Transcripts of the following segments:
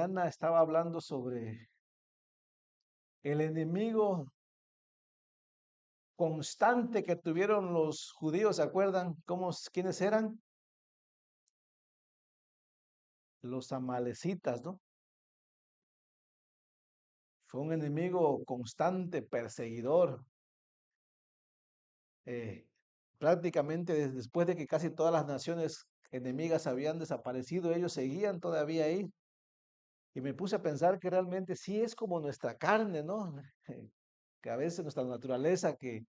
mañana estaba hablando sobre el enemigo constante que tuvieron los judíos. ¿Se acuerdan quiénes eran? Los amalecitas, ¿no? Fue un enemigo constante, perseguidor. eh, Prácticamente después de que casi todas las naciones enemigas habían desaparecido, ellos seguían todavía ahí. Y me puse a pensar que realmente sí es como nuestra carne, ¿no? Que a veces nuestra naturaleza, que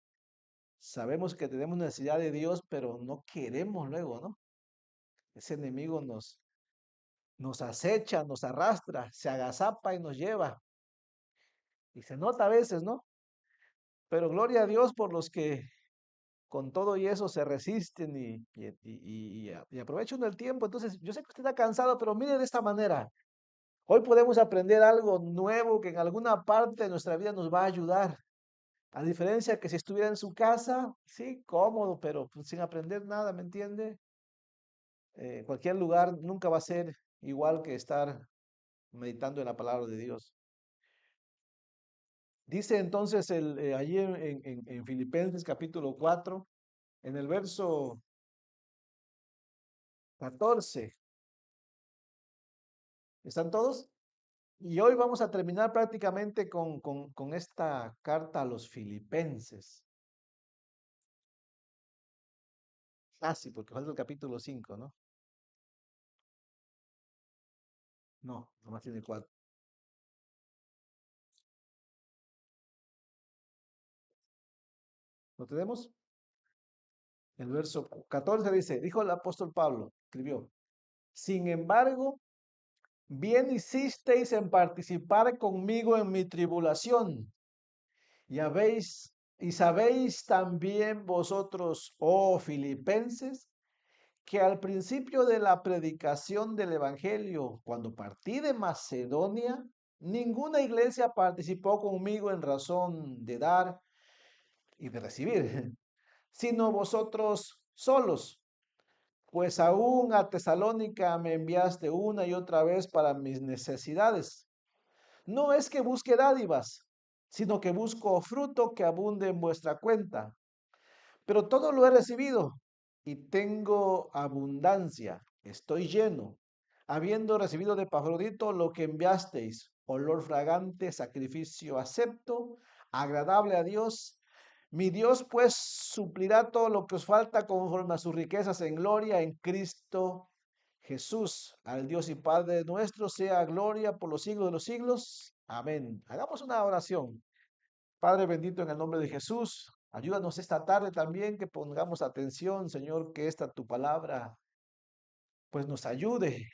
sabemos que tenemos necesidad de Dios, pero no queremos luego, ¿no? Ese enemigo nos acecha, nos arrastra, se agazapa y nos lleva. Y se nota a veces, ¿no? Pero gloria a Dios por los que con todo y eso se resisten y aprovechan el tiempo. Entonces, yo sé que usted está cansado, pero mire de esta manera. Hoy podemos aprender algo nuevo que en alguna parte de nuestra vida nos va a ayudar. A diferencia que si estuviera en su casa, sí, cómodo, pero pues, sin aprender nada, ¿me entiende? Cualquier lugar nunca va a ser igual que estar meditando en la palabra de Dios. Dice entonces allí en Filipenses capítulo 4, en el verso 14. ¿Están todos? Y hoy vamos a terminar prácticamente con esta carta a los filipenses. Casi, porque falta el capítulo 5, ¿no? No, nomás tiene 4. ¿Lo tenemos? El verso 14 dice, dijo el apóstol Pablo, escribió, sin embargo, bien hicisteis en participar conmigo en mi tribulación, y sabéis también vosotros, oh filipenses, que al principio de la predicación del Evangelio, cuando partí de Macedonia, ninguna iglesia participó conmigo en razón de dar y de recibir, sino vosotros solos. Pues aún a Tesalónica me enviaste una y otra vez para mis necesidades. No es que busque dádivas, sino que busco fruto que abunde en vuestra cuenta. Pero todo lo he recibido y tengo abundancia, estoy lleno, habiendo recibido de Epafrodito lo que enviasteis, olor fragante, sacrificio acepto, agradable a Dios. Mi Dios pues suplirá todo lo que os falta conforme a sus riquezas en gloria en Cristo Jesús. Al Dios y Padre nuestro sea gloria por los siglos de los siglos. Amén. Hagamos una oración. Padre bendito, en el nombre de Jesús, ayúdanos esta tarde también que pongamos atención, Señor, que esta tu palabra pues nos ayude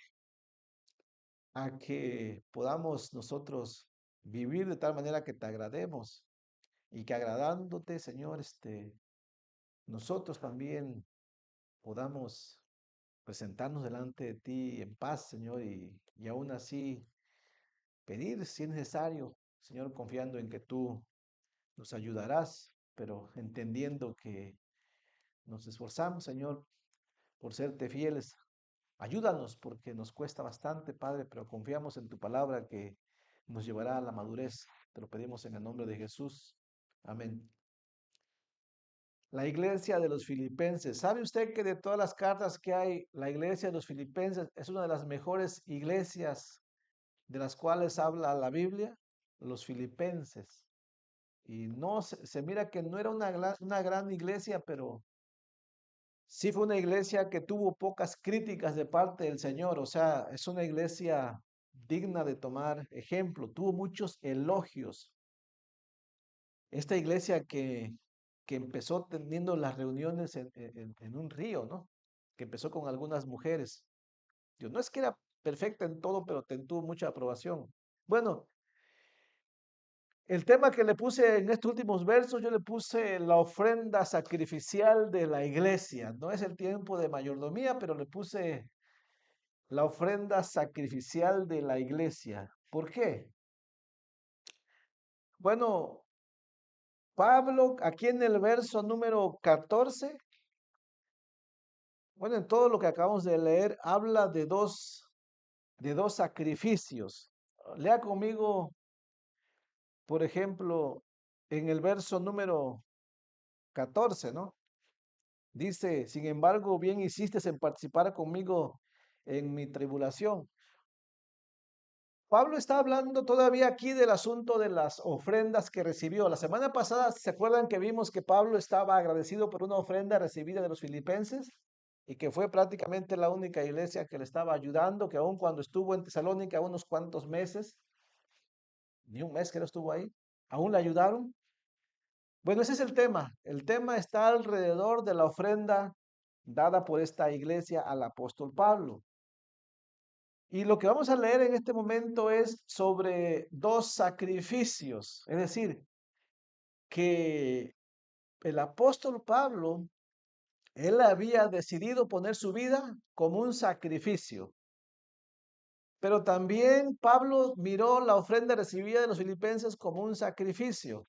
a que podamos nosotros vivir de tal manera que te agrademos y que agradándote, Señor, nosotros también podamos presentarnos delante de ti en paz, Señor, y aún así pedir si es necesario, Señor, confiando en que tú nos ayudarás, pero entendiendo que nos esforzamos, Señor, por serte fieles. Ayúdanos porque nos cuesta bastante, Padre, pero confiamos en tu palabra que nos llevará a la madurez. Te lo pedimos en el nombre de Jesús. Amén. La iglesia de los filipenses. ¿Sabe usted que de todas las cartas que hay, la iglesia de los filipenses es una de las mejores iglesias de las cuales habla la Biblia? Los filipenses. Y no se mira que no era una gran iglesia, pero sí fue una iglesia que tuvo pocas críticas de parte del Señor, o sea, es una iglesia digna de tomar ejemplo, tuvo muchos elogios. Esta iglesia que empezó teniendo las reuniones en un río, ¿no? Que empezó con algunas mujeres. Dios, no es que era perfecta en todo, pero tuvo mucha aprobación. Bueno, el tema que le puse en estos últimos versos, yo le puse la ofrenda sacrificial de la iglesia. No es el tiempo de mayordomía, pero le puse la ofrenda sacrificial de la iglesia. ¿Por qué? Bueno, Pablo, aquí en el verso número 14, bueno, en todo lo que acabamos de leer, habla de dos de dos sacrificios. Lea conmigo, por ejemplo, en el verso número 14, ¿no? Dice, sin embargo, bien hiciste en participar conmigo en mi tribulación. Pablo está hablando todavía aquí del asunto de las ofrendas que recibió. La semana pasada, ¿se acuerdan que vimos que Pablo estaba agradecido por una ofrenda recibida de los filipenses? Y que fue prácticamente la única iglesia que le estaba ayudando, que aun cuando estuvo en Tesalónica unos cuantos meses, ni un mes que no estuvo ahí, aún le ayudaron. Bueno, ese es el tema. El tema está alrededor de la ofrenda dada por esta iglesia al apóstol Pablo. Y lo que vamos a leer en este momento es sobre dos sacrificios, es decir, que el apóstol Pablo, él había decidido poner su vida como un sacrificio. Pero también Pablo miró la ofrenda recibida de los filipenses como un sacrificio.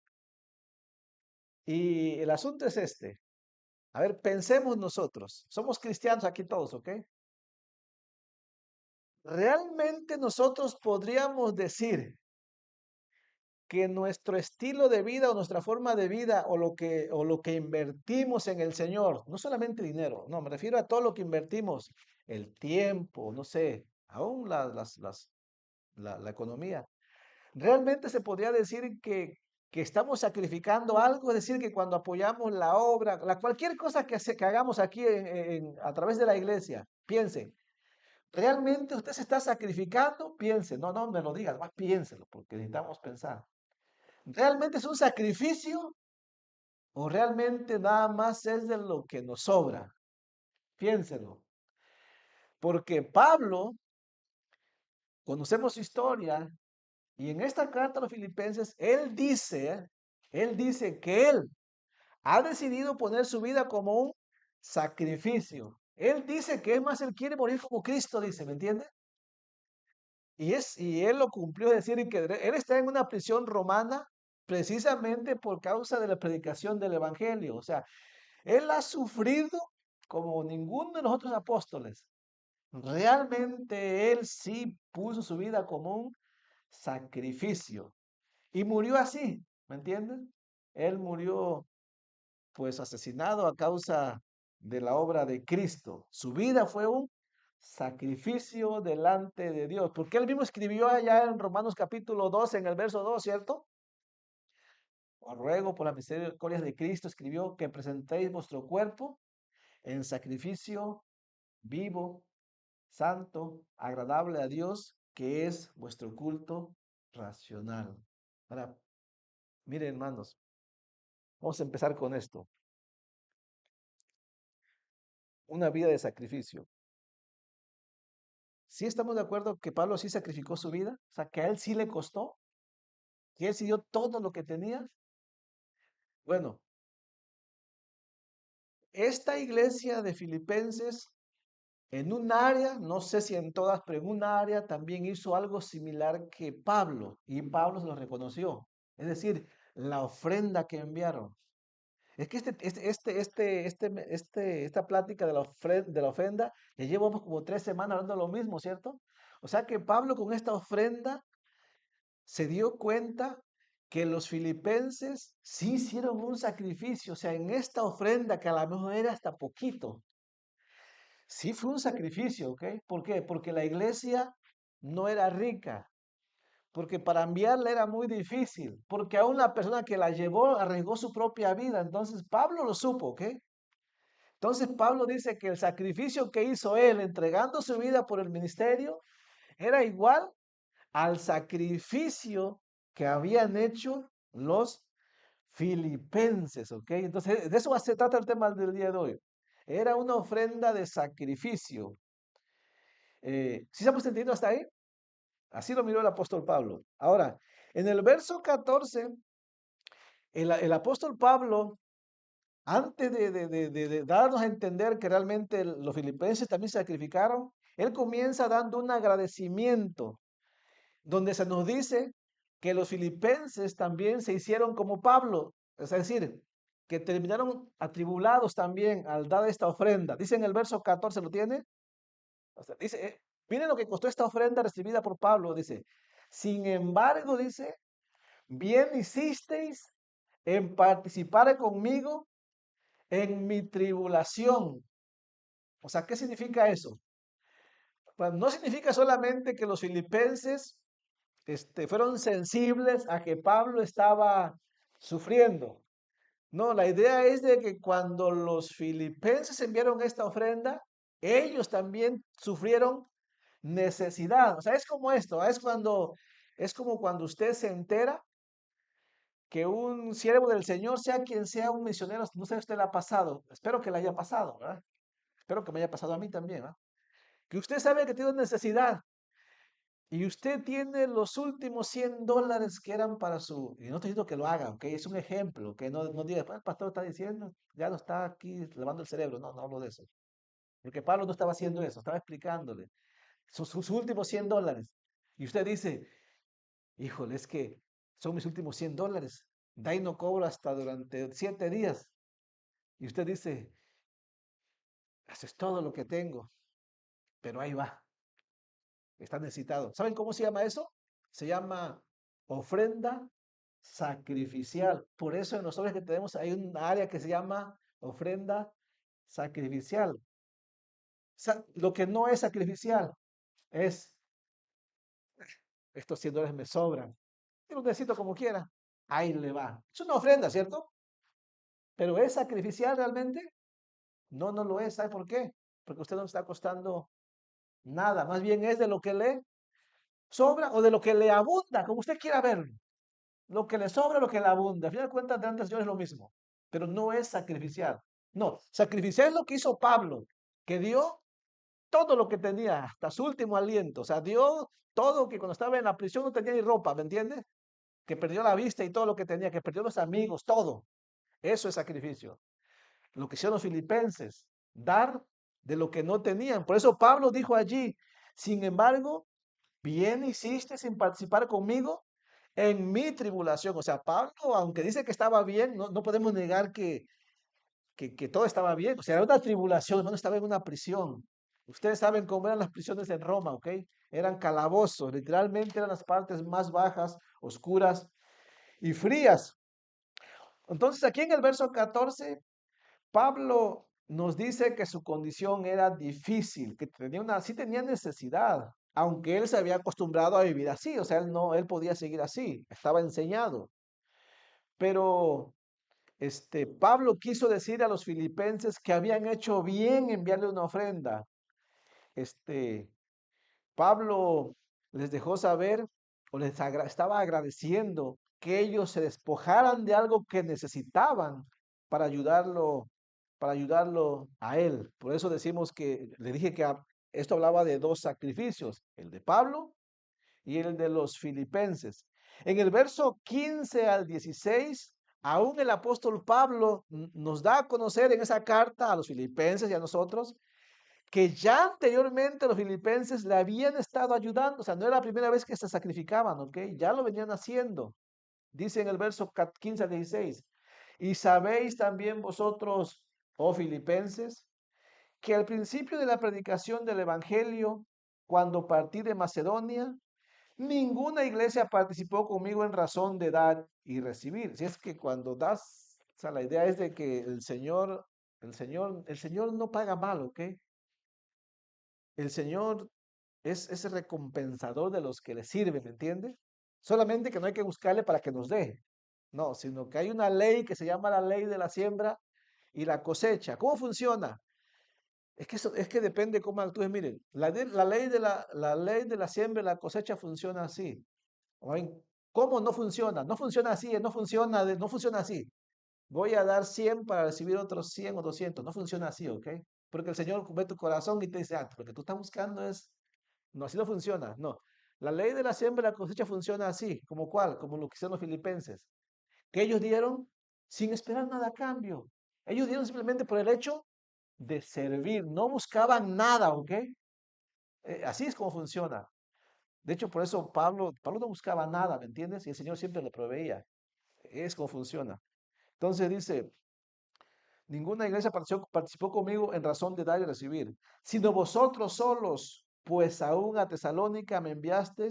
Y el asunto es este. A ver, pensemos nosotros. Somos cristianos aquí todos, ¿ok? ¿Realmente nosotros podríamos decir que nuestro estilo de vida o nuestra forma de vida o lo que invertimos en el Señor, no solamente dinero, no, me refiero a todo lo que invertimos, el tiempo, no sé, aún la economía? ¿Realmente se podría decir que estamos sacrificando algo? Es decir, que cuando apoyamos la obra, cualquier cosa que hagamos aquí a través de la iglesia, piense, ¿realmente usted se está sacrificando? Piense, no, no me lo digas, más piénselo, porque necesitamos pensar. ¿Realmente es un sacrificio o realmente nada más es de lo que nos sobra? Piénselo. Porque Pablo, conocemos su historia, y en esta carta a los filipenses, él dice que él ha decidido poner su vida como un sacrificio. Él dice que es más, él quiere morir como Cristo, dice, ¿me entiende? Y él lo cumplió, es decir, que él está en una prisión romana precisamente por causa de la predicación del Evangelio. O sea, él ha sufrido como ninguno de los otros apóstoles. Realmente él sí puso su vida como un sacrificio y murió así, ¿me entienden? Él murió pues asesinado a causa de la obra de Cristo. Su vida fue un sacrificio delante de Dios, porque él mismo escribió allá en Romanos capítulo 12, en el verso 2, ¿cierto? Os ruego por las misericordias de Cristo, escribió, que presentéis vuestro cuerpo en sacrificio vivo, santo, agradable a Dios, que es vuestro culto racional. Ahora, miren, hermanos, vamos a empezar con esto. Una vida de sacrificio. ¿Sí estamos de acuerdo que Pablo sí sacrificó su vida? O sea, que a él sí le costó, que él sí dio todo lo que tenía. Bueno, esta iglesia de Filipenses, en un área, no sé si en todas, pero en un área también hizo algo similar que Pablo, y Pablo se lo reconoció. Es decir, la ofrenda que enviaron. Es que esta plática de la ofrenda, ya llevamos como 3 semanas hablando de lo mismo, ¿cierto? O sea que Pablo con esta ofrenda se dio cuenta que los filipenses sí hicieron un sacrificio, o sea, en esta ofrenda que a lo mejor era hasta poquito, sí fue un sacrificio, ¿ok? ¿Por qué? Porque la iglesia no era rica, porque para enviarla era muy difícil, porque aún la persona que la llevó arriesgó su propia vida, entonces Pablo lo supo, ¿ok? Entonces Pablo dice que el sacrificio que hizo él entregando su vida por el ministerio era igual al sacrificio que habían hecho los filipenses, ¿ok? Entonces, de eso se trata el tema del día de hoy. Era una ofrenda de sacrificio. ¿Sí estamos entendiendo hasta ahí? Así lo miró el apóstol Pablo. Ahora, en el verso 14, el apóstol Pablo, antes de darnos a entender que realmente los filipenses también se sacrificaron, él comienza dando un agradecimiento donde se nos dice que los filipenses también se hicieron como Pablo, es decir, que terminaron atribulados también al dar esta ofrenda. Dice en el verso 14, ¿lo tiene? O sea, dice, Miren lo que costó esta ofrenda recibida por Pablo, dice. Sin embargo, dice, bien hicisteis en participar conmigo en mi tribulación. O sea, ¿qué significa eso? Pues no significa solamente que los filipenses fueron sensibles a que Pablo estaba sufriendo. No, la idea es de que cuando los filipenses enviaron esta ofrenda, ellos también sufrieron necesidad. O sea, es como esto, es como cuando usted se entera que un siervo del Señor, sea quien sea un misionero, no sé si usted le ha pasado, espero que le haya pasado, ¿verdad? Espero que me haya pasado a mí también, ¿verdad? Que usted sabe que tiene necesidad y usted tiene los últimos $100 que eran para su, y no estoy diciendo que lo haga, ¿ok? Es un ejemplo, que no diga, "Ah, el pastor está diciendo, ya no está aquí lavando el cerebro", no, no hablo de eso. Porque Pablo no estaba haciendo eso, estaba explicándole sus últimos $100. Y usted dice, híjole, es que son mis últimos $100. De ahí no cobro hasta durante 7 días. Y usted dice, eso es todo lo que tengo, pero ahí va, está necesitado. ¿Saben cómo se llama eso? Se llama ofrenda sacrificial. Por eso en los sobres que tenemos hay un área que se llama ofrenda sacrificial. Lo que no es sacrificial es, estos $100 me sobran. Yo los necesito como quiera. Ahí le va. Es una ofrenda, ¿cierto? Pero ¿es sacrificial realmente? No, no lo es. ¿Sabe por qué? Porque usted no le está costando nada. Más bien es de lo que le sobra o de lo que le abunda, como usted quiera verlo. Lo que le sobra, lo que le abunda. Al final de cuentas, delante del Señor es lo mismo. Pero no es sacrificial. No, sacrificial es lo que hizo Pablo, que dio todo lo que tenía, hasta su último aliento. O sea, dio todo, que cuando estaba en la prisión no tenía ni ropa, ¿me entiende? Que perdió la vista y todo lo que tenía, que perdió los amigos, todo. Eso es sacrificio. Lo que hicieron los filipenses, dar de lo que no tenían. Por eso Pablo dijo allí, sin embargo, bien hiciste sin participar conmigo en mi tribulación. O sea, Pablo, aunque dice que estaba bien, no podemos negar que todo estaba bien. O sea, era una tribulación, no estaba en una prisión. Ustedes saben cómo eran las prisiones en Roma, ¿ok? Eran calabozos, literalmente eran las partes más bajas, oscuras y frías. Entonces, aquí en el verso 14, Pablo nos dice que su condición era difícil, que sí tenía necesidad, aunque él se había acostumbrado a vivir así, o sea, él podía seguir así, estaba enseñado. Pero Pablo quiso decir a los filipenses que habían hecho bien enviarle una ofrenda. Este, Pablo les dejó saber o estaba agradeciendo que ellos se despojaran de algo que necesitaban para ayudarlo, para ayudarlo a él. Por eso decimos que, le dije que esto hablaba de dos sacrificios, el de Pablo y el de los filipenses. En el verso 15 al 16, aún el apóstol Pablo nos da a conocer en esa carta a los filipenses y a nosotros que ya anteriormente los filipenses le habían estado ayudando, o sea, no era la primera vez que se sacrificaban, ¿ok? Ya lo venían haciendo. Dice en el verso 15 al 16, y sabéis también vosotros, oh filipenses, que al principio de la predicación del Evangelio, cuando partí de Macedonia, ninguna iglesia participó conmigo en razón de dar y recibir. Si es que cuando das, o sea, la idea es de que el Señor no paga mal, ¿ok? El Señor es recompensador de los que le sirven, ¿me entiende? Solamente que no hay que buscarle para que nos dé. No, sino que hay una ley que se llama la ley de la siembra y la cosecha. ¿Cómo funciona? Es que depende cómo actúes. Miren, la ley de la siembra y la cosecha funciona así. ¿Oyen? ¿Cómo no funciona? No funciona así, no funciona así. Voy a dar 100 para recibir otros 100 o 200. No funciona así, ¿ok? Porque el Señor ve tu corazón y te dice, lo que tú estás buscando es. No, así no funciona. No. La ley de la siembra y la cosecha funciona así. ¿Como cuál? Como lo que hicieron los filipenses. Que ellos dieron sin esperar nada a cambio. Ellos dieron simplemente por el hecho de servir. No buscaban nada, ¿ok? Así es como funciona. De hecho, por eso Pablo no buscaba nada, ¿me entiendes? Y el Señor siempre le proveía. Es como funciona. Entonces dice, ninguna iglesia participó conmigo en razón de dar y recibir, sino vosotros solos pues aún a Tesalónica me enviaste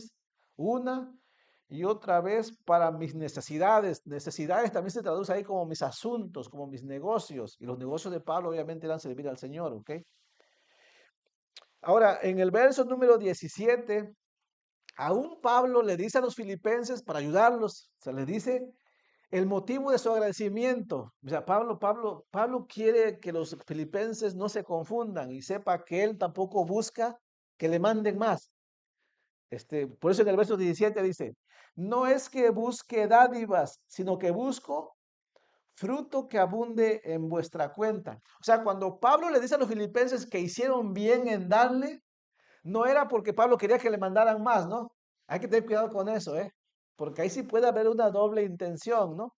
una y otra vez para mis necesidades. Necesidades también se traduce ahí como mis asuntos, como mis negocios. Y los negocios de Pablo obviamente eran servir al Señor, ¿ok? Ahora, en el verso número 17, aún Pablo le dice a los filipenses para ayudarlos, se les dice el motivo de su agradecimiento. O sea, Pablo quiere que los filipenses no se confundan y sepa que él tampoco busca que le manden más. Por eso en el verso 17 dice, no es que busque dádivas, sino que busco fruto que abunde en vuestra cuenta. O sea, cuando Pablo le dice a los filipenses que hicieron bien en darle, no era porque Pablo quería que le mandaran más, ¿no? Hay que tener cuidado con eso, ¿eh? Porque ahí sí puede haber una doble intención, ¿no?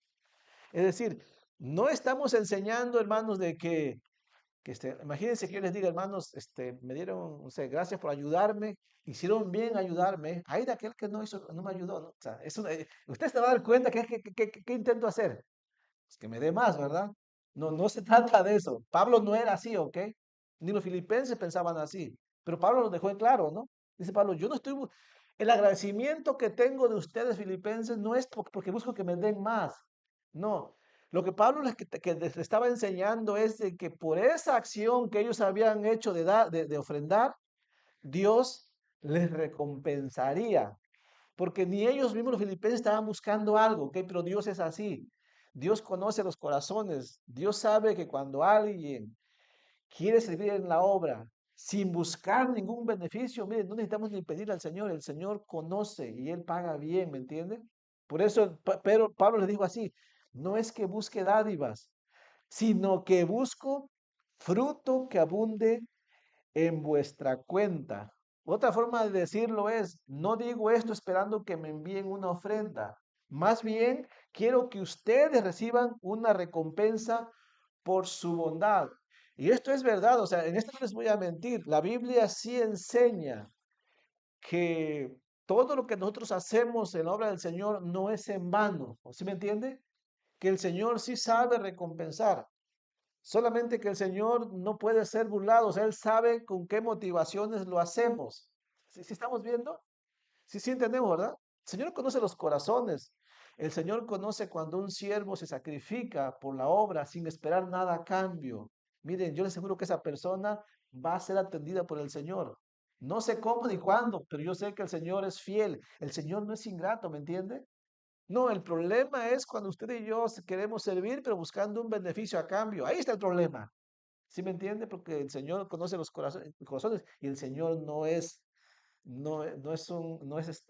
Es decir, no estamos enseñando, hermanos, de que imagínense que yo les diga, hermanos, me dieron, no sé, gracias por ayudarme, hicieron bien ayudarme. Hay de aquel que no hizo, no me ayudó, ¿no? O sea, usted se va a dar cuenta que intento hacer. Pues que me dé más, ¿verdad? No, no se trata de eso. Pablo no era así, ¿ok? Ni los filipenses pensaban así. Pero Pablo lo dejó en claro, ¿no? Dice Pablo, yo no estoy, el agradecimiento que tengo de ustedes filipenses no es porque busco que me den más. No. Lo que Pablo que les estaba enseñando es de que por esa acción que ellos habían hecho de ofrendar, Dios les recompensaría. Porque ni ellos mismos los filipenses estaban buscando algo, ¿ok? Pero Dios es así. Dios conoce los corazones. Dios sabe que cuando alguien quiere servir en la obra sin buscar ningún beneficio, miren, no necesitamos ni pedir al Señor. El Señor conoce y Él paga bien, ¿me entiende? Por eso pero Pablo le dijo así, no es que busque dádivas, sino que busco fruto que abunde en vuestra cuenta. Otra forma de decirlo es, no digo esto esperando que me envíen una ofrenda. Más bien, quiero que ustedes reciban una recompensa por su bondad. Y esto es verdad, o sea, en esto no les voy a mentir. La Biblia sí enseña que todo lo que nosotros hacemos en la obra del Señor no es en vano. ¿Sí me entiende? Que el Señor sí sabe recompensar. Solamente que el Señor no puede ser burlado, o sea, Él sabe con qué motivaciones lo hacemos. ¿Sí estamos viendo? Sí entendemos, ¿verdad? El Señor conoce los corazones. El Señor conoce cuando un siervo se sacrifica por la obra sin esperar nada a cambio. Miren, yo les aseguro que esa persona va a ser atendida por el Señor. No sé cómo ni cuándo, pero yo sé que el Señor es fiel. El Señor no es ingrato, ¿me entiende? No, el problema es cuando usted y yo queremos servir, pero buscando un beneficio a cambio. Ahí está el problema. ¿Sí me entiende? Porque el Señor conoce los corazones y el Señor no es no es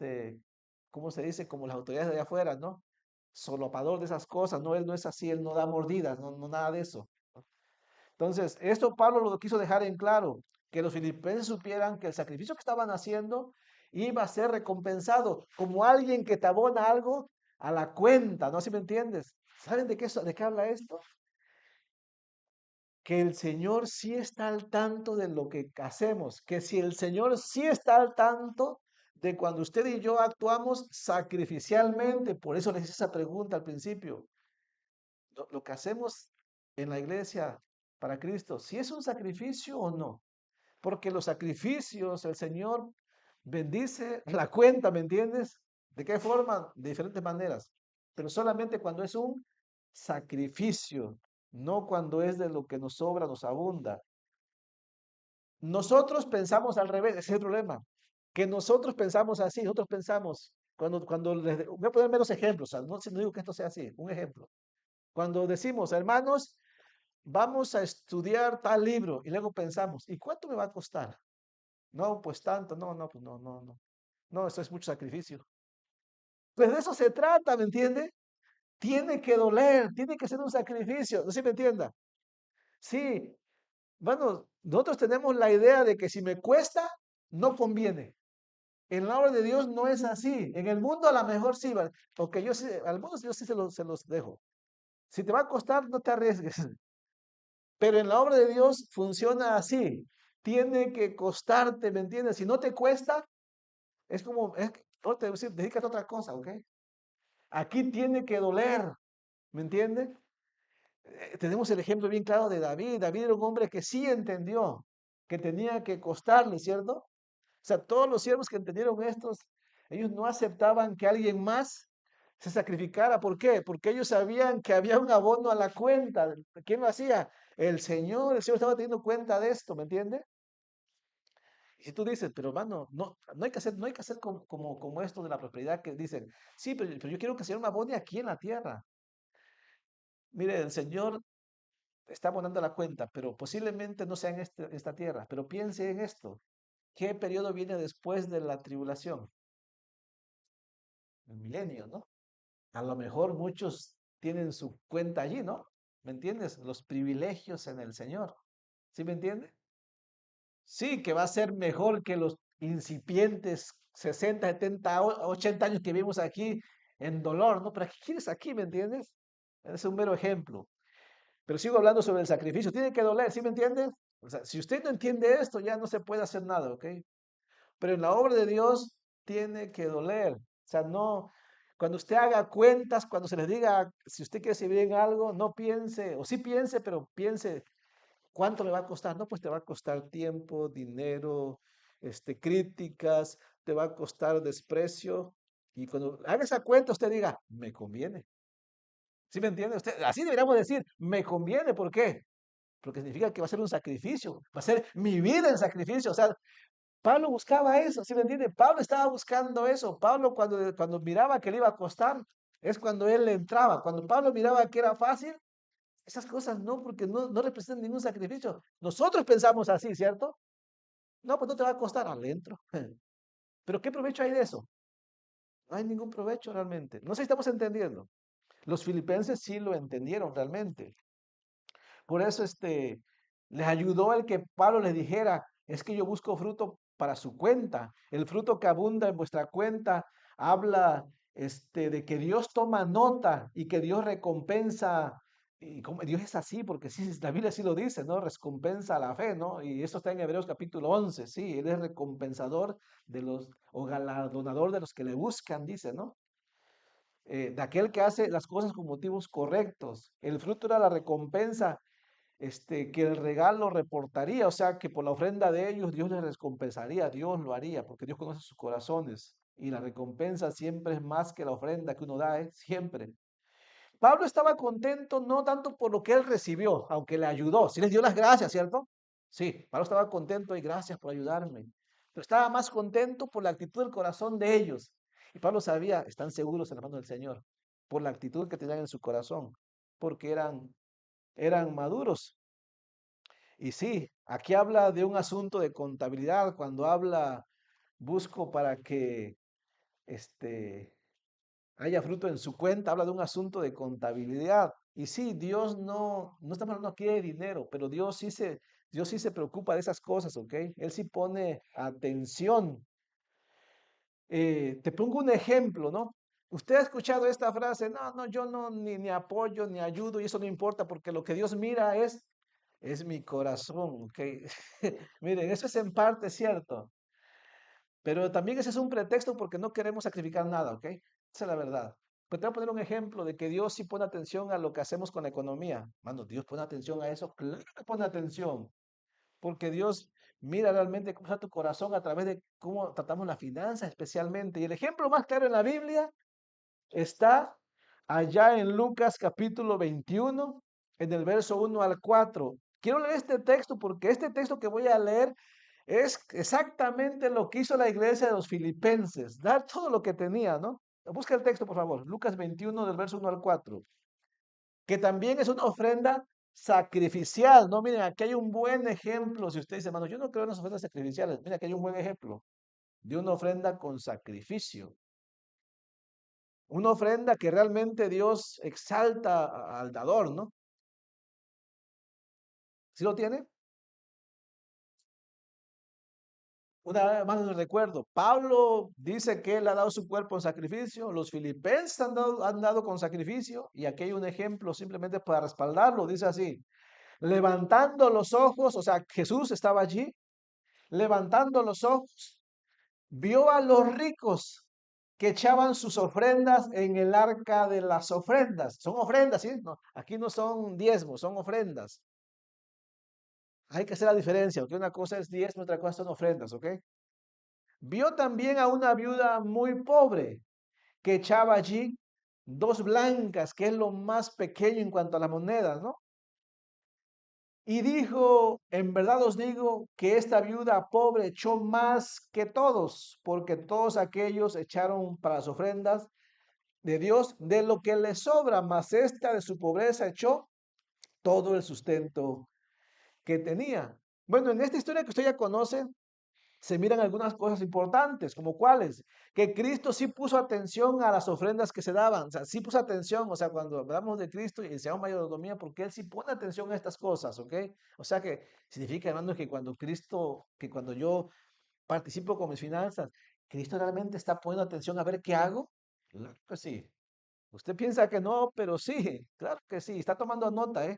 ¿cómo se dice? Como las autoridades de allá afuera, ¿no? Solopador de esas cosas. No, Él no es así, Él no da mordidas, no nada de eso. Entonces, esto Pablo lo quiso dejar en claro, que los filipenses supieran que el sacrificio que estaban haciendo iba a ser recompensado como alguien que te abona algo a la cuenta, ¿no? ¿Sí me entiendes? ¿Saben de qué habla esto? Que el Señor sí está al tanto de lo que hacemos, que si el Señor sí está al tanto de cuando usted y yo actuamos sacrificialmente, por eso les hice esa pregunta al principio, lo que hacemos en la iglesia para Cristo, si es un sacrificio o no, porque los sacrificios el Señor bendice la cuenta, ¿me entiendes? ¿De qué forma? De diferentes maneras, pero solamente cuando es un sacrificio, no cuando es de lo que nos sobra, nos abunda. Nosotros pensamos al revés, ese es el problema, que nosotros pensamos así, nosotros pensamos, voy a poner menos ejemplos, o sea, no digo que esto sea así, un ejemplo. Cuando decimos, hermanos, vamos a estudiar tal libro, y luego pensamos, ¿y cuánto me va a costar? No, pues tanto, pues no. No, eso es mucho sacrificio. Pues de eso se trata, ¿me entiende? Tiene que doler, tiene que ser un sacrificio, ¿no se me entienda? Sí, bueno, nosotros tenemos la idea de que si me cuesta, no conviene. En la obra de Dios no es así. En el mundo a lo mejor sí, ¿vale? Porque yo sí, al mundo yo sí se los dejo. Si te va a costar, no te arriesgues. Pero en la obra de Dios funciona así. Tiene que costarte, ¿me entiendes? Si no te cuesta, es como, no te voy a decir, dedícate a otra cosa, ¿ok? Aquí tiene que doler, ¿me entiendes? Tenemos el ejemplo bien claro de David. David era un hombre que sí entendió que tenía que costarle, ¿cierto? sea, todos los siervos que entendieron estos, ellos no aceptaban que alguien más se sacrificara. ¿Por qué? Porque ellos sabían que había un abono a la cuenta. ¿Quién lo hacía? El Señor estaba teniendo cuenta de esto, ¿me entiende? Y si tú dices, pero hermano, no hay que hacer como esto de la prosperidad que dicen, sí, pero yo quiero que el Señor me abone aquí en la tierra. Mire, el Señor está abonando la cuenta, pero posiblemente no sea en esta tierra. Pero piense en esto. ¿Qué periodo viene después de la tribulación? El milenio, ¿no? A lo mejor muchos tienen su cuenta allí, ¿no? ¿Me entiendes? Los privilegios en el Señor. ¿Sí me entiende? Sí, que va a ser mejor que los incipientes 60, 70, 80 años que vivimos aquí en dolor, ¿no? Pero ¿qué quieres aquí? ¿Me entiendes? Es un mero ejemplo. Pero sigo hablando sobre el sacrificio. Tiene que doler, ¿sí me entiendes? O sea, si usted no entiende esto, ya no se puede hacer nada, ¿ok? Pero en la obra de Dios tiene que doler. O sea, no, cuando usted haga cuentas, cuando se le diga, si usted quiere servir en algo, no piense, o sí piense, pero piense, ¿cuánto le va a costar? No, pues te va a costar tiempo, dinero, críticas, te va a costar desprecio. Y cuando haga esa cuenta, usted diga, me conviene. ¿Sí me entiende? Usted, así deberíamos decir, me conviene. ¿Por qué? Porque significa que va a ser un sacrificio, va a ser mi vida en sacrificio. O sea, Pablo buscaba eso, ¿sí me entiende? Pablo estaba buscando eso. Pablo cuando miraba que le iba a costar, es cuando él le entraba. Cuando Pablo miraba que era fácil, esas cosas no, porque no representan ningún sacrificio. Nosotros pensamos así, ¿cierto? No, pues no te va a costar, al entro. Pero ¿qué provecho hay de eso? No hay ningún provecho realmente. No sé si estamos entendiendo. Los filipenses sí lo entendieron realmente. Por eso les ayudó el que Pablo les dijera, es que yo busco fruto para su cuenta. El fruto que abunda en vuestra cuenta habla de que Dios toma nota y que Dios recompensa. Y como Dios es así, porque sí, la Biblia sí lo dice, ¿no? Recompensa la fe, ¿no? Y eso está en Hebreos capítulo 11, sí, Él es recompensador o galardonador de los que le buscan, dice, ¿no? De aquel que hace las cosas con motivos correctos. El fruto era la recompensa que el regalo reportaría, o sea, que por la ofrenda de ellos Dios les recompensaría, Dios lo haría, porque Dios conoce sus corazones y la recompensa siempre es más que la ofrenda que uno da, ¿eh? Siempre. Pablo estaba contento no tanto por lo que él recibió, aunque le ayudó, sí les dio las gracias, ¿cierto? Sí, Pablo estaba contento y gracias por ayudarme, pero estaba más contento por la actitud del corazón de ellos. Y Pablo sabía, están seguros en la mano del Señor, por la actitud que tenían en su corazón, porque eran maduros. Y sí, aquí habla de un asunto de contabilidad. Cuando habla, busco para que este, haya fruto en su cuenta, habla de un asunto de contabilidad. Y sí, Dios no está hablando aquí de dinero, pero Dios sí se preocupa de esas cosas, ¿ok? Él sí pone atención. Te pongo un ejemplo, ¿no? Usted ha escuchado esta frase, no, no, yo no ni apoyo ni ayudo y eso no importa porque lo que Dios mira es mi corazón, ¿ok? Miren, eso es en parte cierto, pero también ese es un pretexto porque no queremos sacrificar nada, ¿ok? Esa es la verdad. Pero te voy a poner un ejemplo de que Dios sí pone atención a lo que hacemos con la economía. Mano, Dios pone atención a eso, claro que pone atención, porque Dios mira realmente cómo está tu corazón a través de cómo tratamos la finanza especialmente. Y el ejemplo más claro en la Biblia está allá en Lucas capítulo 21, en el verso 1 al 4. Quiero leer este texto porque este texto que voy a leer es exactamente lo que hizo la iglesia de los filipenses, dar todo lo que tenía, ¿no? Busca el texto, por favor. Lucas 21 del verso 1 al 4, que también es una ofrenda sacrificial, ¿no? Miren, aquí hay un buen ejemplo. Si usted dice, hermano, yo no creo en las ofrendas sacrificiales, mira, aquí hay un buen ejemplo de una ofrenda con sacrificio. Una ofrenda que realmente Dios exalta al dador, ¿no? ¿Sí lo tiene? Una vez más les recuerdo, Pablo dice que él ha dado su cuerpo en sacrificio, los filipenses han dado con sacrificio, y aquí hay un ejemplo simplemente para respaldarlo, dice así, levantando los ojos, o sea, Jesús estaba allí, levantando los ojos, vio a los ricos que echaban sus ofrendas en el arca de las ofrendas. Son ofrendas, ¿sí? No, aquí no son diezmos, son ofrendas. Hay que hacer la diferencia, ¿ok? Una cosa es diezmo, otra cosa son ofrendas, ¿ok? Vio también a una viuda muy pobre que echaba allí 2 blancas, que es lo más pequeño en cuanto a las monedas, ¿no? Y dijo, en verdad os digo que esta viuda pobre echó más que todos, porque todos aquellos echaron para las ofrendas de Dios de lo que le sobra, mas esta de su pobreza echó todo el sustento que tenía. Bueno, en esta historia que usted ya conoce, se miran algunas cosas importantes, como cuáles, que Cristo sí puso atención a las ofrendas que se daban, o sea, sí puso atención, o sea, cuando hablamos de Cristo y enseñamos mayordomía, porque Él sí pone atención a estas cosas, ¿ok? O sea que significa, hermano, que cuando Cristo, que cuando yo participo con mis finanzas, Cristo realmente está poniendo atención a ver qué hago. Claro que sí. Usted piensa que no, pero sí, claro que sí, está tomando nota, ¿eh?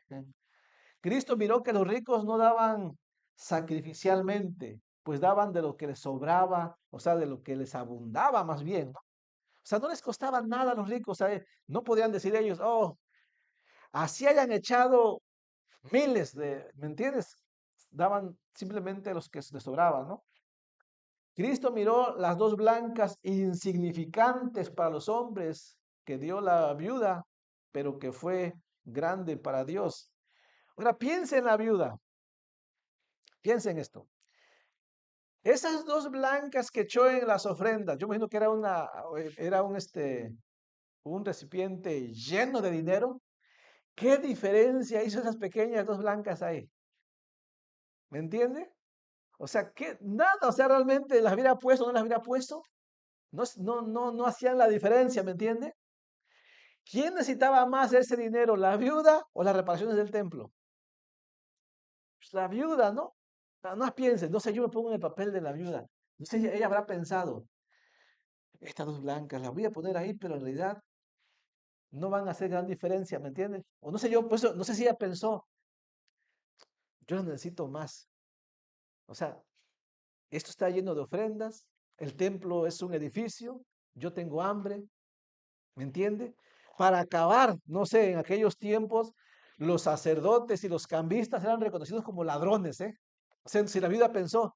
Cristo miró que los ricos no daban sacrificialmente, pues daban de lo que les sobraba, o sea, de lo que les abundaba más bien, ¿no? O sea, no les costaba nada a los ricos, ¿sabe? No podían decir ellos, oh, así hayan echado miles de, ¿me entiendes? Daban simplemente los que les sobraban, ¿no? Cristo miró las 2 blancas insignificantes para los hombres que dio la viuda, pero que fue grande para Dios. Ahora piense en la viuda, piense en esto. Esas 2 blancas que echó en las ofrendas, yo me imagino que era un recipiente lleno de dinero. ¿Qué diferencia hizo esas pequeñas 2 blancas ahí? ¿Me entiende? O sea, que nada, o sea, realmente las hubiera puesto o no las hubiera puesto, no hacían la diferencia, ¿me entiende? ¿Quién necesitaba más ese dinero, la viuda o las reparaciones del templo? Pues la viuda, ¿no? No, no piensen, no sé, yo me pongo en el papel de la viuda. No sé, ella habrá pensado, estas 2 blancas las voy a poner ahí, pero en realidad no van a hacer gran diferencia, ¿me entiendes? O no sé yo, pues no sé si ella pensó, yo no necesito más. O sea, esto está lleno de ofrendas, el templo es un edificio, yo tengo hambre, ¿me entiende? Para acabar, no sé, en aquellos tiempos, los sacerdotes y los cambistas eran reconocidos como ladrones, ¿eh? O sea, si la vida pensó,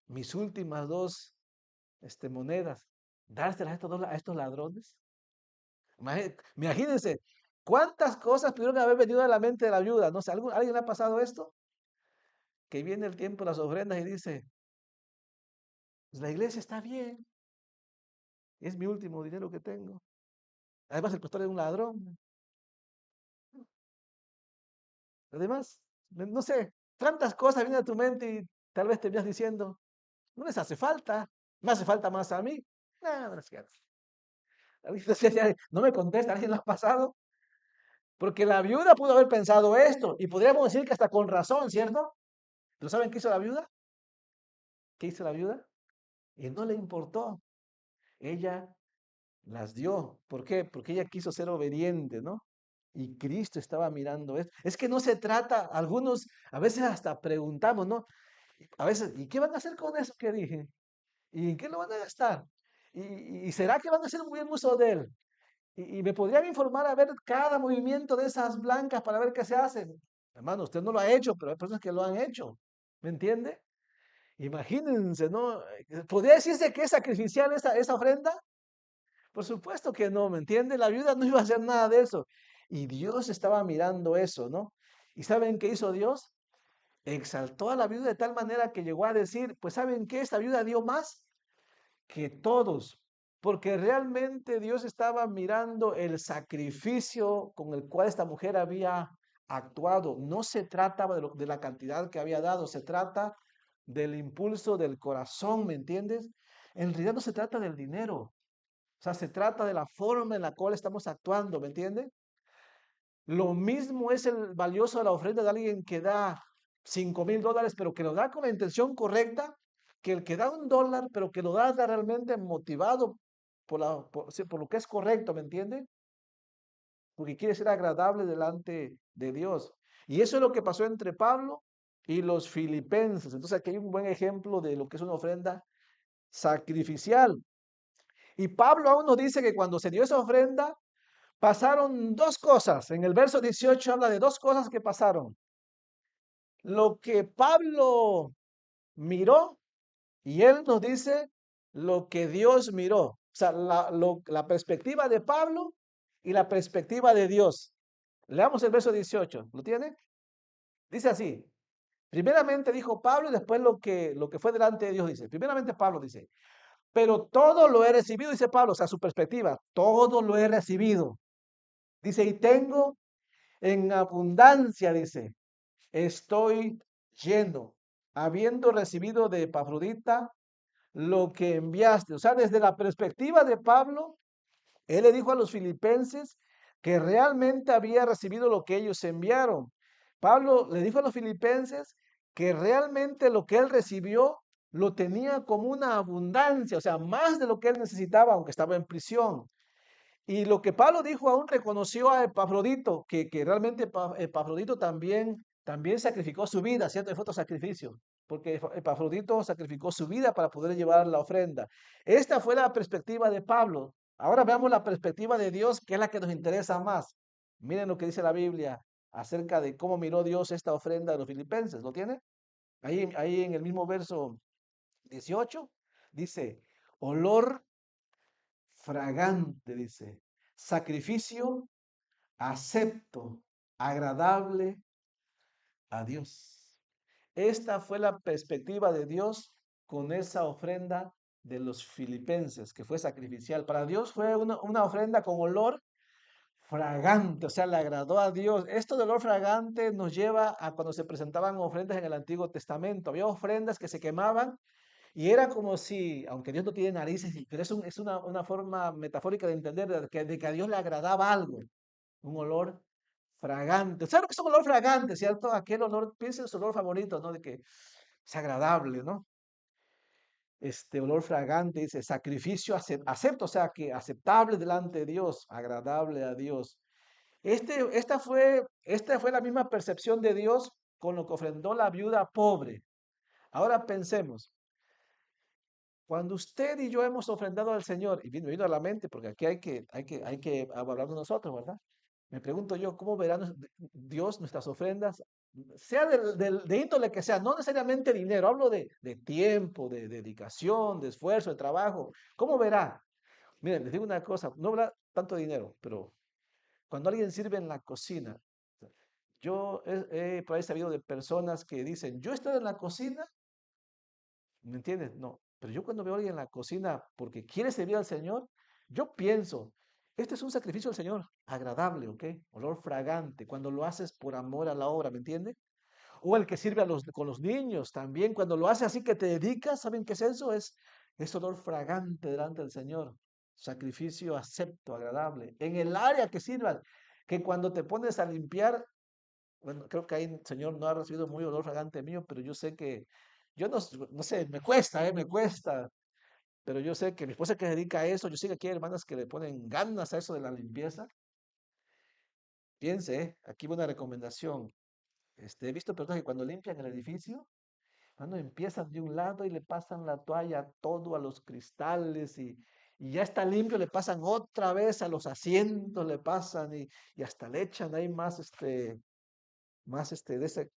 mis últimas 2 monedas, dárselas a estos ladrones. Imagínense, cuántas cosas pudieron haber venido a la mente de la viuda. No sé, ¿alguien le ha pasado esto? Que viene el tiempo de las ofrendas y dice, pues la iglesia está bien, es mi último dinero que tengo. Además, el pastor es un ladrón. Además, no sé, tantas cosas vienen a tu mente y tal vez te vienes diciendo, no les hace falta, me hace falta más a mí. No, no es cierto. No me contesta, ¿alguien lo ha pasado? Porque la viuda pudo haber pensado esto y podríamos decir que hasta con razón, ¿cierto? ¿Pero saben qué hizo la viuda? ¿Qué hizo la viuda? Y no le importó. Ella las dio. ¿Por qué? Porque ella quiso ser obediente, ¿no? Y Cristo estaba mirando esto. Es que no se trata, algunos a veces hasta preguntamos, ¿no? A veces, ¿y qué van a hacer con eso que dije? ¿Y en qué lo van a gastar? ¿Y será que van a hacer un buen uso de él? Y me podrían informar a ver cada movimiento de esas blancas para ver qué se hacen. Hermano, usted no lo ha hecho, pero hay personas que lo han hecho. ¿Me entiende? Imagínense, ¿no? ¿Podría decirse que es sacrificial esa ofrenda? Por supuesto que no, ¿me entiende? La viuda no iba a hacer nada de eso. Y Dios estaba mirando eso, ¿no? ¿Y saben qué hizo Dios? Exaltó a la viuda de tal manera que llegó a decir, pues ¿saben qué? Esta viuda dio más que todos, porque realmente Dios estaba mirando el sacrificio con el cual esta mujer había actuado. No se trataba de la cantidad que había dado, se trata del impulso del corazón, ¿me entiendes? En realidad no se trata del dinero, o sea, se trata de la forma en la cual estamos actuando, ¿me entiendes? Lo mismo es el valioso de la ofrenda de alguien que da $5,000, pero que lo da con la intención correcta, que el que da $1, pero que lo da realmente motivado sí, por lo que es correcto, ¿me entiende? Porque quiere ser agradable delante de Dios. Y eso es lo que pasó entre Pablo y los filipenses. Entonces aquí hay un buen ejemplo de lo que es una ofrenda sacrificial. Y Pablo aún nos dice que cuando se dio esa ofrenda, pasaron 2 cosas. En el verso 18 habla de 2 cosas que pasaron. Lo que Pablo miró, y él nos dice lo que Dios miró. O sea, la perspectiva de Pablo y la perspectiva de Dios. Leamos el verso 18. ¿Lo tiene? Dice así. Primeramente dijo Pablo y después lo que fue delante de Dios dice. Primeramente Pablo dice, pero todo lo he recibido, dice Pablo, o sea, su perspectiva, todo lo he recibido. Dice, y tengo en abundancia, dice, estoy lleno, habiendo recibido de Epafrodita lo que enviaste. O sea, desde la perspectiva de Pablo, él le dijo a los filipenses que realmente había recibido lo que ellos enviaron. Pablo le dijo a los filipenses que realmente lo que él recibió lo tenía como una abundancia, o sea, más de lo que él necesitaba, aunque estaba en prisión. Y lo que Pablo dijo aún reconoció a Epafrodito, que realmente Epafrodito también sacrificó su vida, ¿cierto? Fue otro sacrificio, porque Epafrodito sacrificó su vida para poder llevar la ofrenda. Esta fue la perspectiva de Pablo. Ahora veamos la perspectiva de Dios, que es la que nos interesa más. Miren lo que dice la Biblia acerca de cómo miró Dios esta ofrenda de los filipenses. ¿Lo tiene? Ahí en el mismo verso 18 dice, olor fragante, dice, sacrificio acepto, agradable a Dios. Esta fue la perspectiva de Dios con esa ofrenda de los filipenses, que fue sacrificial. Para Dios fue una ofrenda con olor fragante, o sea, le agradó a Dios. Esto de olor fragante nos lleva a cuando se presentaban ofrendas en el Antiguo Testamento. Había ofrendas que se quemaban y era como si, aunque Dios no tiene narices, pero es una forma metafórica de entender de que a Dios le agradaba algo, un olor fragante. ¿Sabes lo que es un olor fragante, cierto? Aquel olor, piensa en su olor favorito, ¿no? De que es agradable, ¿no? Este olor fragante, dice, sacrificio acepto, o sea, que aceptable delante de Dios, agradable a Dios. Esta fue la misma percepción de Dios con lo que ofrendó la viuda pobre. Ahora pensemos, cuando usted y yo hemos ofrendado al Señor, y vino a la mente, porque aquí hay que hablar de nosotros, ¿verdad? Me pregunto yo, ¿cómo verá Dios nuestras ofrendas? Sea de índole que sea, no necesariamente dinero, hablo de tiempo, de dedicación, de esfuerzo, de trabajo. ¿Cómo verá? Miren, les digo una cosa, no habrá tanto dinero, pero cuando alguien sirve en la cocina, yo he por ahí sabido de personas que dicen, yo estoy en la cocina. ¿Me entiendes? No. Pero yo cuando veo a alguien en la cocina porque quiere servir al Señor, yo pienso, este es un sacrificio al Señor, agradable, ¿ok? Olor fragante, cuando lo haces por amor a la obra, ¿me entiendes? O el que sirve con los niños también, cuando lo hace así que te dedicas, ¿saben qué es eso? Es olor fragante delante del Señor. Sacrificio acepto, agradable. En el área que sirvan, que cuando te pones a limpiar, bueno, creo que ahí el Señor no ha recibido muy olor fragante mío, pero yo sé que, yo no sé, me cuesta, pero yo sé que mi esposa que se dedica a eso, yo sé que aquí hay hermanas que le ponen ganas a eso de la limpieza. Piense, aquí va una recomendación. He visto personas que cuando limpian el edificio, cuando empiezan de un lado y le pasan la toalla todo a los cristales y ya está limpio, le pasan otra vez a los asientos, le pasan y hasta le echan ahí más de ese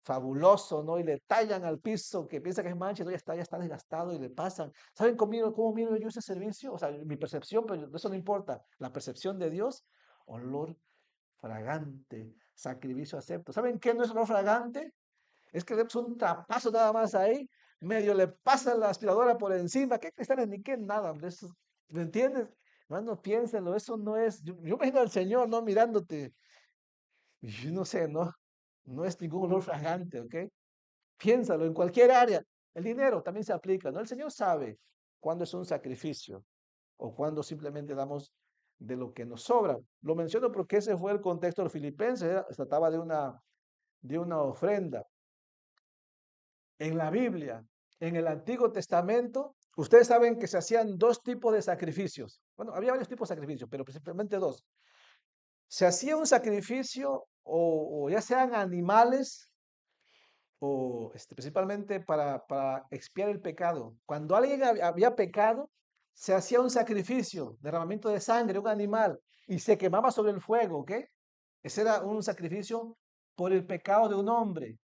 fabuloso, ¿no? Y le tallan al piso que piensa que es mancha, ¿no? Ya está desgastado y le pasan. ¿Saben cómo miro yo ese servicio? O sea, mi percepción, pero eso no importa. La percepción de Dios, olor fragante, sacrificio acepto. ¿Saben qué no es olor fragante? Es que le damos un trapazo nada más ahí, medio le pasan la aspiradora por encima, ¿qué cristales ni qué nada, hombre? ¿Me entiendes? Hermano, piénsenlo, eso no es, yo me imagino al Señor, ¿no? Mirándote, y yo no sé, ¿no? No es ningún olor fragante, ¿ok? Piénsalo en cualquier área. El dinero también se aplica, ¿no? El Señor sabe cuándo es un sacrificio o cuándo simplemente damos de lo que nos sobra. Lo menciono porque ese fue el contexto de los filipenses, se trataba de una ofrenda. En la Biblia, en el Antiguo Testamento, ustedes saben que se hacían dos tipos de sacrificios. Bueno, había varios tipos de sacrificios, pero principalmente dos. Se hacía un sacrificio o ya sean animales o principalmente para expiar el pecado. Cuando alguien había pecado, se hacía un sacrificio, derramamiento de sangre, un animal, y se quemaba sobre el fuego, ¿ok? Ese era un sacrificio por el pecado de un hombre.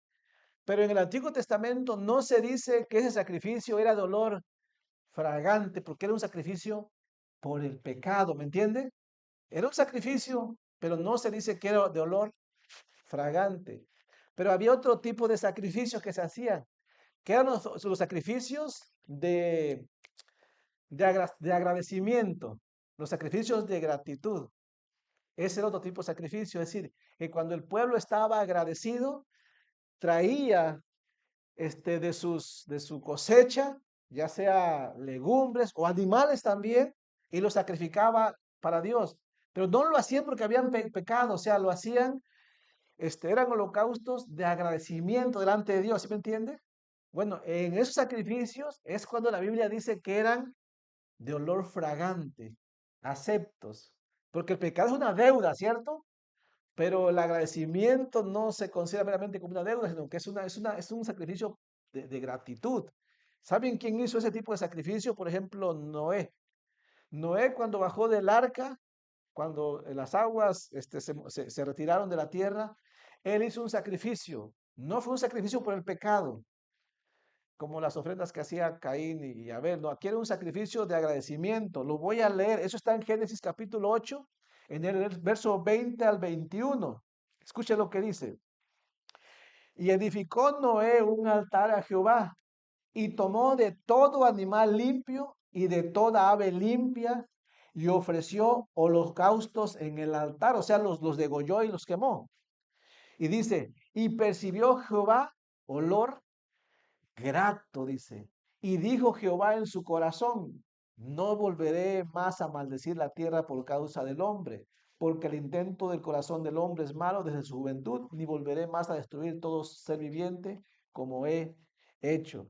Pero en el Antiguo Testamento no se dice que ese sacrificio era de olor fragante, porque era un sacrificio por el pecado, ¿me entiende? Era un sacrificio, pero no se dice que era de olor fragante. Pero había otro tipo de sacrificios que se hacían, que eran los sacrificios de agradecimiento, los sacrificios de gratitud. Ese era otro tipo de sacrificio, es decir, que cuando el pueblo estaba agradecido, traía de su cosecha, ya sea legumbres o animales también, y los sacrificaba para Dios. Pero no lo hacían porque habían pecado, o sea, lo hacían, eran holocaustos de agradecimiento delante de Dios, ¿sí me entiende? Bueno, en esos sacrificios es cuando la Biblia dice que eran de olor fragante, aceptos, porque el pecado es una deuda, ¿cierto? Pero el agradecimiento no se considera meramente como una deuda, sino que es un sacrificio de gratitud. ¿Saben quién hizo ese tipo de sacrificio? Por ejemplo, Noé. Noé cuando bajó del arca, cuando las aguas se retiraron de la tierra, él hizo un sacrificio. No fue un sacrificio por el pecado, como las ofrendas que hacía Caín y Abel. No, aquí era un sacrificio de agradecimiento. Lo voy a leer. Eso está en Génesis capítulo 8, en el verso 20 al 21. Escuche lo que dice. Y edificó Noé un altar a Jehová y tomó de todo animal limpio y de toda ave limpia y ofreció holocaustos en el altar, o sea, los degolló y los quemó. Y dice, y percibió Jehová olor grato, dice. Y dijo Jehová en su corazón, no volveré más a maldecir la tierra por causa del hombre, porque el intento del corazón del hombre es malo desde su juventud, ni volveré más a destruir todo ser viviente como he hecho.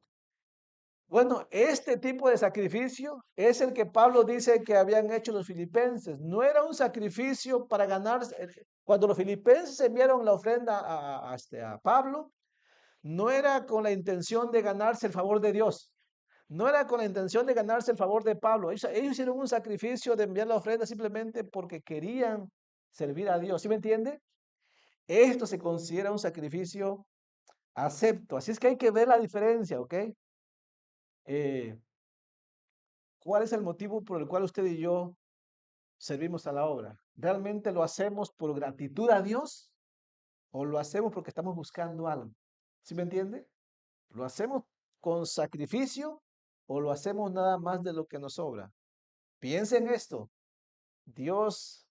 Bueno, este tipo de sacrificio es el que Pablo dice que habían hecho los filipenses. No era un sacrificio para ganarse. Cuando los filipenses enviaron la ofrenda a Pablo, no era con la intención de ganarse el favor de Dios. No era con la intención de ganarse el favor de Pablo. Ellos hicieron un sacrificio de enviar la ofrenda simplemente porque querían servir a Dios. ¿Sí me entiende? Esto se considera un sacrificio acepto. Así es que hay que ver la diferencia, ¿ok? Eh, ¿Cuál es el motivo por el cual usted y yo servimos a la obra? ¿Realmente lo hacemos por gratitud a Dios o lo hacemos porque estamos buscando algo? ¿Sí me entiende? ¿Lo hacemos con sacrificio o lo hacemos nada más de lo que nos sobra? Piensa en esto. Dios,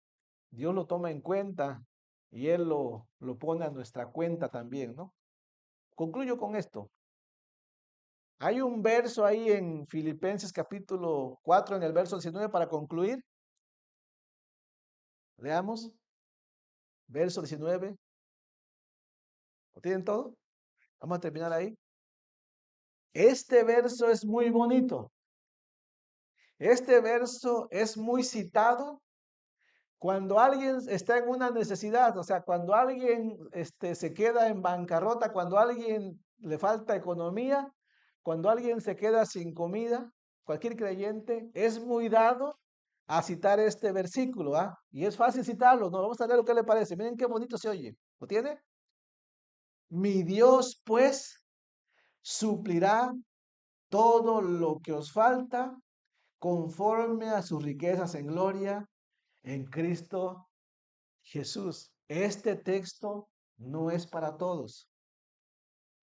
Dios lo toma en cuenta y Él lo pone a nuestra cuenta también, ¿no? Concluyo con esto. Hay un verso ahí en Filipenses capítulo 4, en el verso 19, para concluir. Leamos, verso 19. ¿Lo tienen todo? Vamos a terminar ahí. Este verso es muy bonito. Este verso es muy citado cuando alguien está en una necesidad, o sea, cuando alguien se queda en bancarrota, cuando a alguien le falta economía, cuando alguien se queda sin comida, cualquier creyente es muy dado a citar este versículo, ¿ah? Y es fácil citarlo, no, vamos a ver lo que le parece. Miren qué bonito se oye. ¿Lo tiene? Mi Dios, pues, suplirá todo lo que os falta conforme a sus riquezas en gloria en Cristo Jesús. Este texto no es para todos.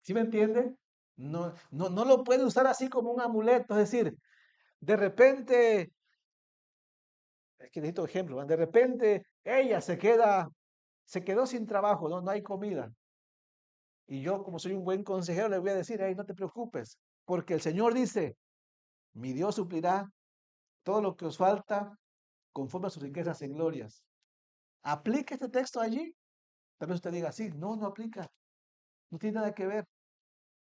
¿Sí me entiende? No lo puede usar así como un amuleto. Es decir, de repente, es que necesito ejemplo, ¿va? De repente ella se quedó sin trabajo, no hay comida. Y yo, como soy un buen consejero, le voy a decir, hey, no te preocupes, porque el Señor dice, mi Dios suplirá todo lo que os falta conforme a sus riquezas en glorias. ¿Aplica este texto allí? Tal vez usted diga, sí, no aplica, no tiene nada que ver.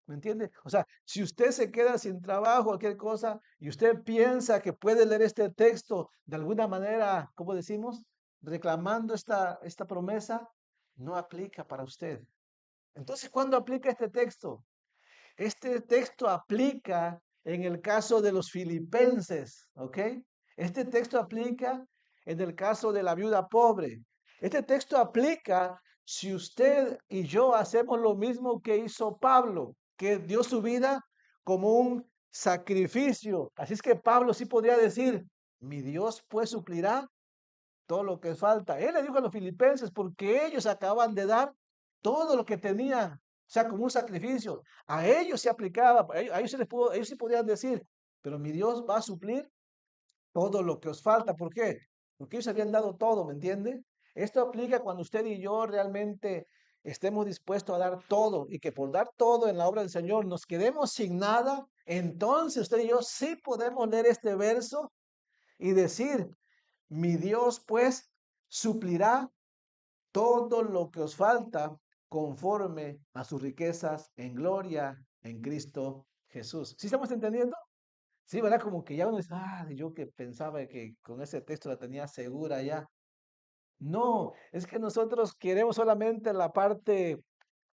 ¿Me entiende? O sea, si usted se queda sin trabajo, cualquier cosa, y usted piensa que puede leer este texto de alguna manera, ¿cómo decimos? Reclamando esta promesa, no aplica para usted. Entonces, ¿cuándo aplica este texto? Este texto aplica en el caso de los filipenses, ¿ok? Este texto aplica en el caso de la viuda pobre. Este texto aplica si usted y yo hacemos lo mismo que hizo Pablo, que dio su vida como un sacrificio. Así es que Pablo sí podría decir, mi Dios pues suplirá todo lo que falta. Él le dijo a los filipenses porque ellos acaban de dar todo lo que tenían, o sea, como un sacrificio. A ellos se aplicaba, a ellos, ellos sí podían decir, pero mi Dios va a suplir todo lo que os falta. ¿Por qué? Porque ellos habían dado todo, ¿me entiende? Esto aplica cuando usted y yo realmente estemos dispuestos a dar todo y que por dar todo en la obra del Señor nos quedemos sin nada. Entonces usted y yo sí podemos leer este verso y decir, mi Dios pues suplirá todo lo que os falta conforme a sus riquezas en gloria en Cristo Jesús. ¿Sí estamos entendiendo? Sí, ¿verdad? Como que ya uno dice, yo que pensaba que con ese texto la tenía segura ya. No, es que nosotros queremos solamente la parte,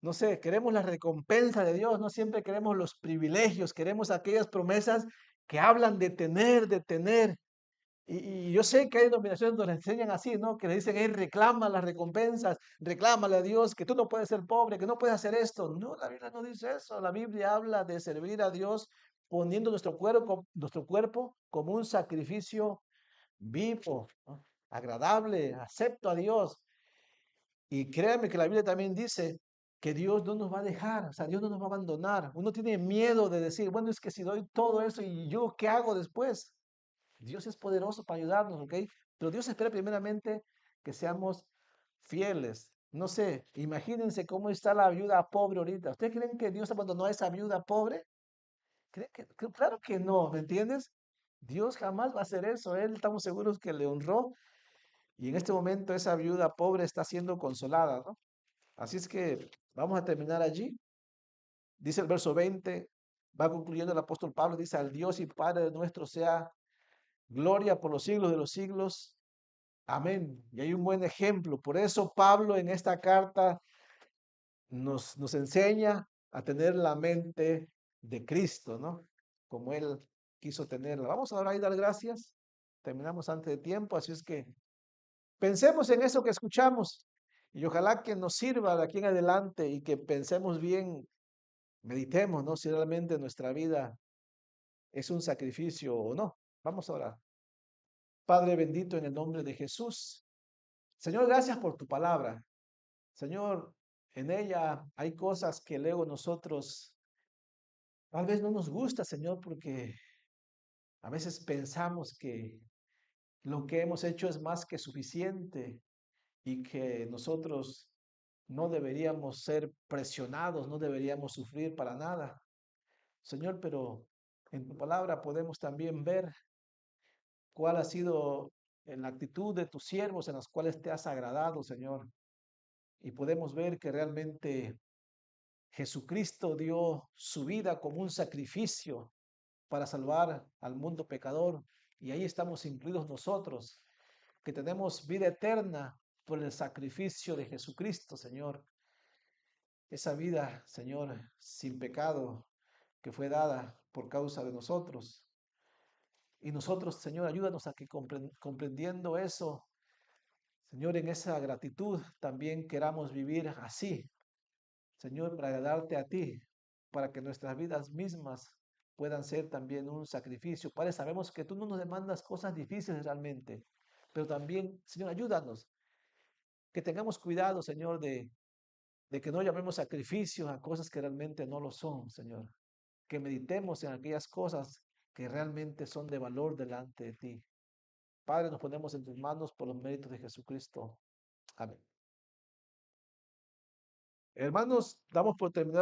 no sé, queremos la recompensa de Dios, no siempre queremos los privilegios, queremos aquellas promesas que hablan de tener, de tener. Y yo sé que hay denominaciones donde le enseñan así, ¿no? Que le dicen, reclama las recompensas, reclámale a Dios, que tú no puedes ser pobre, que no puedes hacer esto. No, la Biblia no dice eso. La Biblia habla de servir a Dios poniendo nuestro cuerpo como un sacrificio vivo, ¿no? Agradable, acepto a Dios. Y créanme que la Biblia también dice que Dios no nos va a dejar, o sea, Dios no nos va a abandonar. Uno tiene miedo de decir, bueno, es que si doy todo eso y yo, ¿qué hago después? Dios es poderoso para ayudarnos, ¿ok? Pero Dios espera primeramente que seamos fieles. No sé, imagínense cómo está la viuda pobre ahorita. ¿Ustedes creen que Dios abandonó a esa viuda pobre? Claro que no, ¿me entiendes? Dios jamás va a hacer eso. Él estamos seguros que le honró y en este momento esa viuda pobre está siendo consolada, ¿no? Así es que vamos a terminar allí. Dice el verso 20, va concluyendo el apóstol Pablo, dice, al Dios y Padre nuestro sea gloria por los siglos de los siglos. Amén. Y hay un buen ejemplo. Por eso Pablo en esta carta nos enseña a tener la mente de Cristo, ¿no? Como Él quiso tenerla. Vamos ahora a dar gracias. Terminamos antes de tiempo, así es que pensemos en eso que escuchamos y ojalá que nos sirva de aquí en adelante y que pensemos bien, meditemos, ¿no? Si realmente nuestra vida es un sacrificio o no. Vamos a orar. Padre bendito, en el nombre de Jesús. Señor, gracias por tu palabra. Señor, en ella hay cosas que luego nosotros tal vez no nos gusta, Señor, porque a veces pensamos que lo que hemos hecho es más que suficiente y que nosotros no deberíamos ser presionados, no deberíamos sufrir para nada. Señor, pero en tu palabra podemos también ver cuál ha sido la actitud de tus siervos en las cuales te has agradado, Señor. Y podemos ver que realmente Jesucristo dio su vida como un sacrificio para salvar al mundo pecador. Y ahí estamos incluidos nosotros, que tenemos vida eterna por el sacrificio de Jesucristo, Señor. Esa vida, Señor, sin pecado que fue dada por causa de nosotros. Y nosotros, Señor, ayúdanos a que comprendiendo eso, Señor, en esa gratitud también queramos vivir así, Señor, para agradarte a ti, para que nuestras vidas mismas puedan ser también un sacrificio. Padre, sabemos que tú no nos demandas cosas difíciles realmente, pero también, Señor, ayúdanos, que tengamos cuidado, Señor, de que no llamemos sacrificios a cosas que realmente no lo son, Señor. Que meditemos en aquellas cosas que realmente son de valor delante de ti. Padre, nos ponemos en tus manos por los méritos de Jesucristo. Amén. Hermanos, damos por terminado.